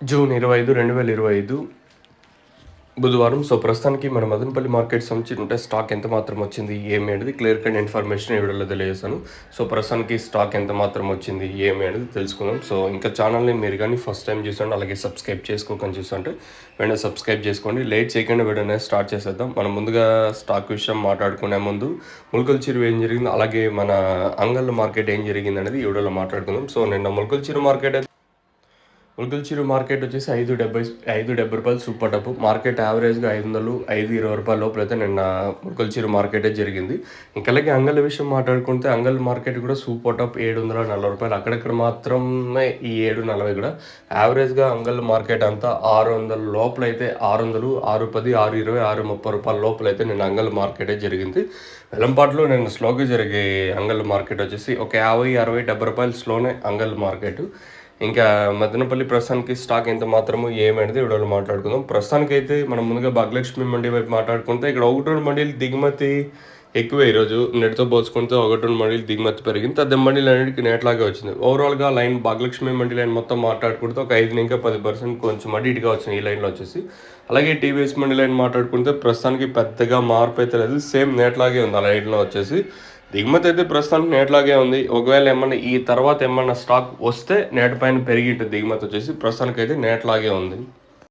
June 25, 2025 బుధవారం. So, ప్రస్తుతానికి మన మదనపల్లి మార్కెట్ సంబంధించి స్టాక్ ఎంత మాత్రం వచ్చింది, ఏమి అనేది క్లియర్ కట్ ఇన్ఫర్మేషన్ ఈ వీడియోలో తెలియజేశాను. సో, ప్రస్తుతానికి స్టాక్ ఎంత మాత్రం వచ్చింది, ఏమి అనేది తెలుసుకుందాం. సో, ఇంకా ఛానల్ని మీరు కానీ ఫస్ట్ టైం చూసండి, అలాగే సబ్స్క్రైబ్ చేసుకోకని చూస్తుంటే వెంటనే సబ్స్క్రైబ్ చేసుకోండి. లేట్ చేయకుండా వీడియో అనేది స్టార్ట్ చేసేద్దాం. మనం ముందుగా స్టాక్ విషయం మాట్లాడుకునే ముందు ములకల చెరువు ఏం జరిగింది, అలాగే మన అంగళ్ళ మార్కెట్ ఏం జరిగింది అనేది ఈ వీడియోలో మాట్లాడుకుందాం. సో, నిన్న ములకల చెరువు మార్కెట్ వచ్చేసి 5.70 రూపాయలు సూపర్ టప్. మార్కెట్ యావరేజ్గా 500, 5.20 రూపాయల లోపల అయితే నిన్న ములకల మార్కెటే జరిగింది. ఇంకా అలాగే అంగళ్ళ విషయం మాట్లాడుకుంటే అంగళ్ళ మార్కెట్ కూడా సూపర్ టప్ 740 రూపాయలు. అక్కడక్కడ మాత్రమే ఈ 740 కూడా యావరేజ్గా అంగళ్ళ మార్కెట్ అంతా 600 లోపల అయితే 600, 610, 620, 630 రూపాయల లోపల అయితే నిన్న అంగళ్ళ మార్కెటే జరిగింది. వెలంపాట్లో నేను స్లోగా జరిగే అంగళ్ళ మార్కెట్ వచ్చేసి ఒక 50, 60, 70 రూపాయలు స్లోనే అంగళ్ళ మార్కెట్. ఇంకా మదనపల్లి ప్రస్తుతానికి స్టాక్ ఎంత మాత్రమో ఏమైనది వీడియోలో మాట్లాడుకుందాం. ప్రస్తుతానికి అయితే మనం ముందుగా భాగ్యలక్ష్మి మండీ వైపు మాట్లాడుకుంటే ఇక్కడ 1-2 మండీలు దిగుమతి ఎక్కువే. ఈరోజు నెట్తో పోల్చుకుంటే 1-2 మండీలు దిగుమతి పెరిగింది. తద్ద మండీలు అన్నిటికీ నెట్లాగే వచ్చింది. ఓవరాల్గా లైన్ భాగ్యలక్ష్మి మండీ లైన్ మొత్తం మాట్లాడుకుంటే ఒక 5-10% కొంచెం అటు ఇటుగా వచ్చింది ఈ లైన్లో వచ్చేసి. అలాగే టీవీఎస్ మండీ లైన్ మాట్లాడుకుంటే ప్రస్తుతానికి పెద్దగా మార్పు అయితే లేదు, సేమ్ నెట్లాగే ఉంది ఆ లైన్లో వచ్చేసి. దిగుమతి అయితే ప్రస్తుతానికి నేట్లాగే ఉంది. ఒకవేళ ఏమన్నా ఈ తర్వాత ఏమన్నా స్టాక్ వస్తే నేట పైన పెరిగి దిగుమతి వచ్చేసి ప్రస్తుతానికి అయితే నేట్లాగే ఉంది.